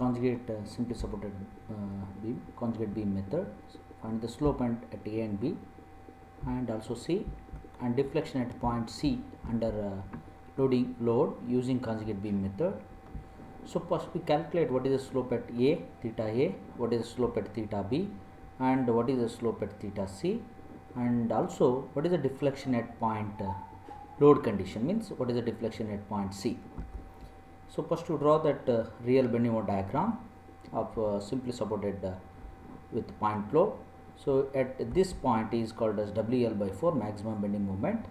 conjugate simply supported beam, conjugate beam method. Find the slope at A and B, and also C, and deflection at point C under load using conjugate beam method. So first we calculate what is the slope at A, theta A, what is the slope at theta B, and what is the slope at theta C, and also what is the deflection at point load condition, means what is the deflection at point C. So first to draw that real bending moment diagram of simply supported with point flow. So at this point is called as WL by 4, maximum bending moment.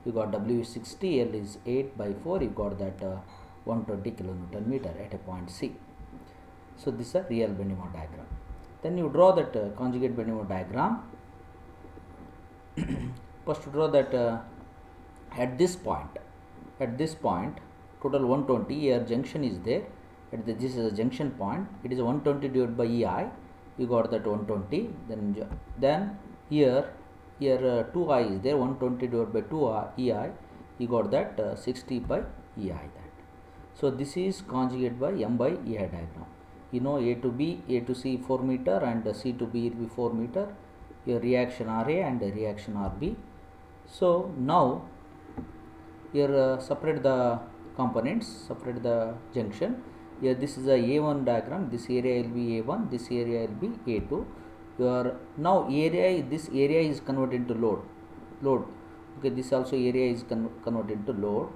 You got W is 60, L is 8 by 4, you got that 120 kilonewton meter at a point C. So this is a real bending moment diagram. Then you draw that conjugate bending moment diagram. First to draw that at this point total 120, here junction is there, this is a junction point, it is 120 divided by EI, you got that 120, then here 2I is there, 120 divided by 2 EI, you got that 60 by EI that. So this is conjugate by M by EI diagram. You know A to B, A to C 4 meter and C to B will be 4 meter, your reaction RA and reaction RB. So now here separate the components, separate the junction. Here this is a A1 diagram, this area will be A1, this area will be A2. Your now area, this area is converted into load. Okay, this also area is converted into load.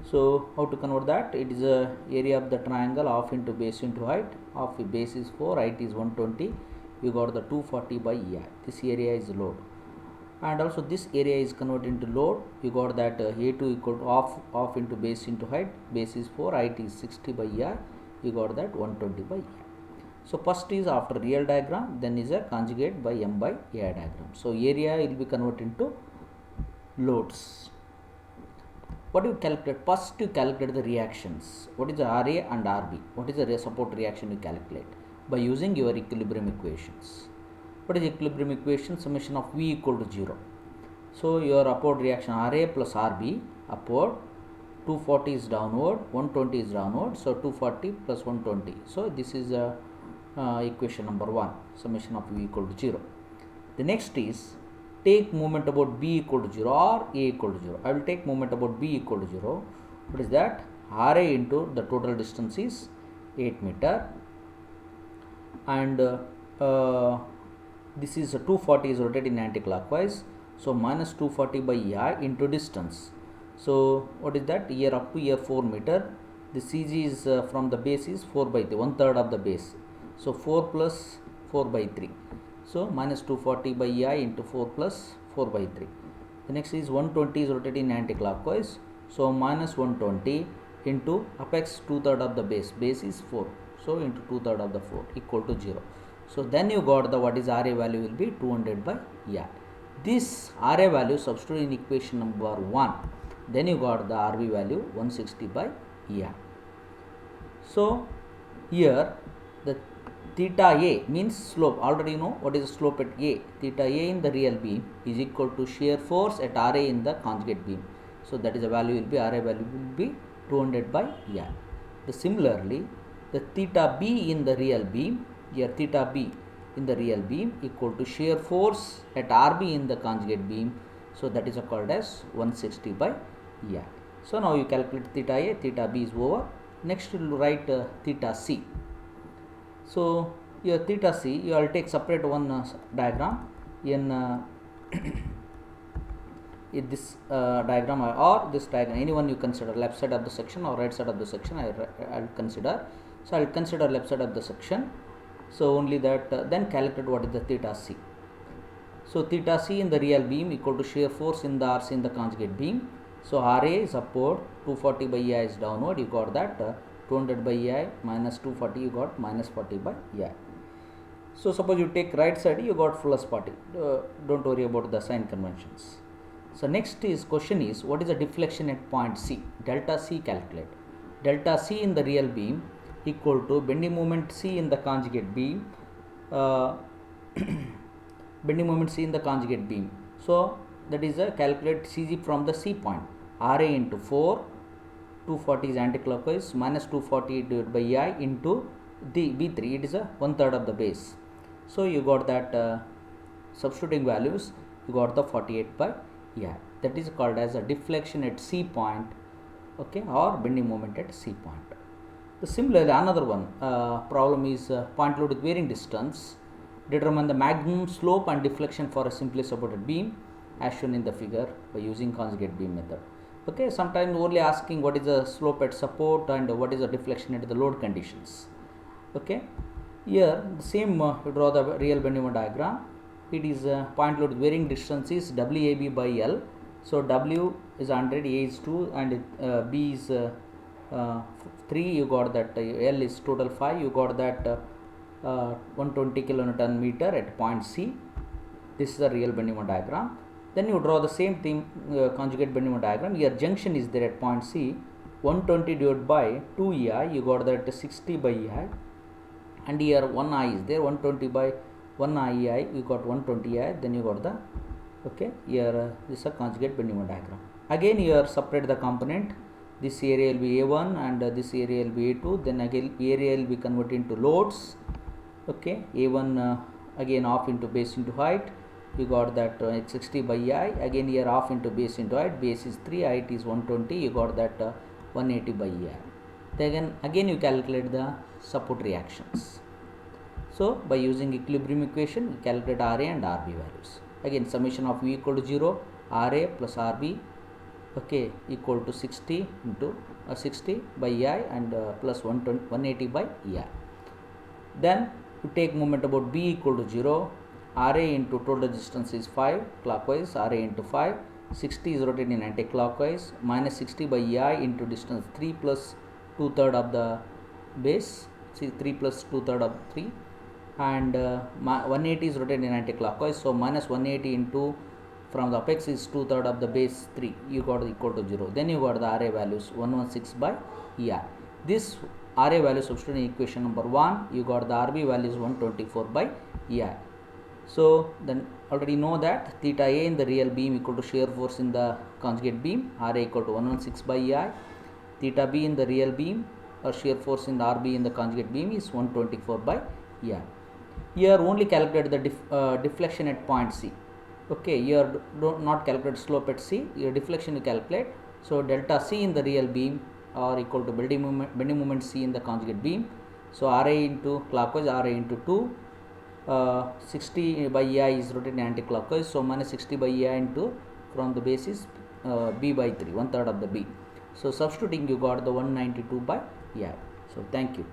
So how to convert that? It is a area of the triangle, half into base into height. Half base is 4, height is 120. You got the 240 by EI. This area is load. And also this area is converted into load. You got that A2 equal to half into base into height. Base is 4, height is 60 by EI. You got that 120 by EI. So first is after real diagram, then is a conjugate by M by EI diagram. So area will be converted into loads. What do you calculate? First you calculate the reactions. What is the RA and RB? What is the support reaction you calculate? By using your equilibrium equations. What is equilibrium equation? Summation of V equal to 0. So your upward reaction RA plus RB, upward, 240 is downward, 120 is downward, so 240 plus 120. So this is equation number 1, summation of V equal to 0. The next is take moment about B equal to 0 or A equal to 0. I will take moment about B equal to 0. What is that? RA into the total distance is 8 meter, and this is 240 is rotating anti-clockwise, so minus 240 by EI into distance. So what is that? Here up to here 4 meter. The CG is from the base is 4 by 3, 1/3 of the base. So 4 plus 4 by 3. So minus 240 by EI into 4 plus 4 by 3. The next is 120 is rotating anti-clockwise. So minus 120 into apex 2/3 of the base. Base is 4. So into 2/3 of the 4 equal to 0. So then you got the what is RA value will be 200 by EI. This RA value substitute in equation number 1. Then you got the RB value 160 by EI. So here the theta A means slope. Already you know what is the slope at A. Theta A in the real beam is equal to shear force at RA in the conjugate beam. So that is the value will be RA value will be 200 by EI. Similarly, the theta B in the real beam, here theta B in the real beam equal to shear force at RB in the conjugate beam. So that is called as 160 by EI. So now you calculate theta A, theta B is over. Next you will write theta C. So your theta C, you will take separate one diagram in this diagram or this diagram, anyone you consider, left side of the section or right side of the section I will consider. So I will consider left side of the section. So only that then calculate what is the theta C. So theta C in the real beam equal to shear force in the RC in the conjugate beam. So RA is upward, 240 by EI is downward, you got that 200 by EI minus 240, you got minus 40 by EI. So suppose you take right side, you got plus 40. Don't worry about the sign conventions. So next is question is what is the deflection at point C? Delta C calculate. Delta C in the real beam equal to bending moment C in the conjugate beam. Bending moment C in the conjugate beam. So that is a calculate CG from the C point. RA into 4, 240 is anticlockwise, minus 240 divided by EI into the B3, it is a 1/3 of the base. So you got that substituting values, you got the 48 by EI. That is called as a deflection at C point, okay, or bending moment at C point. Similarly, another one problem is point load with varying distance. Determine the maximum slope and deflection for a simply supported beam as shown in the figure by using conjugate beam method. Okay, sometimes only asking what is the slope at support and what is the deflection at the load conditions. Okay, here the same you draw the real bending moment diagram. It is point load with varying distance is WAB by L. So W is 100, A is 2, and B is 3. You got that L is total 5. You got that 120 kilonewton meter at point C. This is the real bending moment diagram. Then you draw the same thing, conjugate bending moment diagram. Here junction is there at point C. 120 divided by 2 EI. You got that 60 by EI. And here 1 I is there. 120 by 1 EI. You got 120 EI. Then you got the, okay, here this is a conjugate bending moment diagram. Again here separate the component. This area will be A1 and this area will be A2. Then again area will be converted into loads. Okay, A1 again half into base into height. You got that 60 by I. Again here half into base into height. Base is 3, height is 120. You got that 180 by I. Then again you calculate the support reactions. So by using equilibrium equation, you calculate RA and RB values. Again summation of V equal to 0, RA plus RB, okay, equal to 60 into 60 by I and plus 180 by EI. Then you take moment about B equal to 0, RA into total distance is 5 clockwise, RA into 5, 60 is rotating anti-clockwise, minus 60 by EI into distance 3 plus 2/3 of the base, see 3 plus 2/3 of 3, and 180 is rotating anti-clockwise, so minus 180 into from the apex is 2/3 of the base 3, you got equal to 0. Then you got the RA values 116 by EI. This RA value substitute in equation number 1, you got the RB values 124 by EI. So then already know that theta A in the real beam equal to shear force in the conjugate beam, RA equal to 116 by EI. Theta B in the real beam or shear force in the RB in the conjugate beam is 124 by EI. Here only calculate the deflection at point C. Okay, here do not calculate slope at C, your deflection you calculate. So delta C in the real beam or equal to bending moment C in the conjugate beam. So RA into clockwise, RA into 2, 60 by EI is rotating anti-clockwise, so minus 60 by EI into from the base is B by 3, 1/3 of the B. So substituting you got the 192 by EI. So thank you.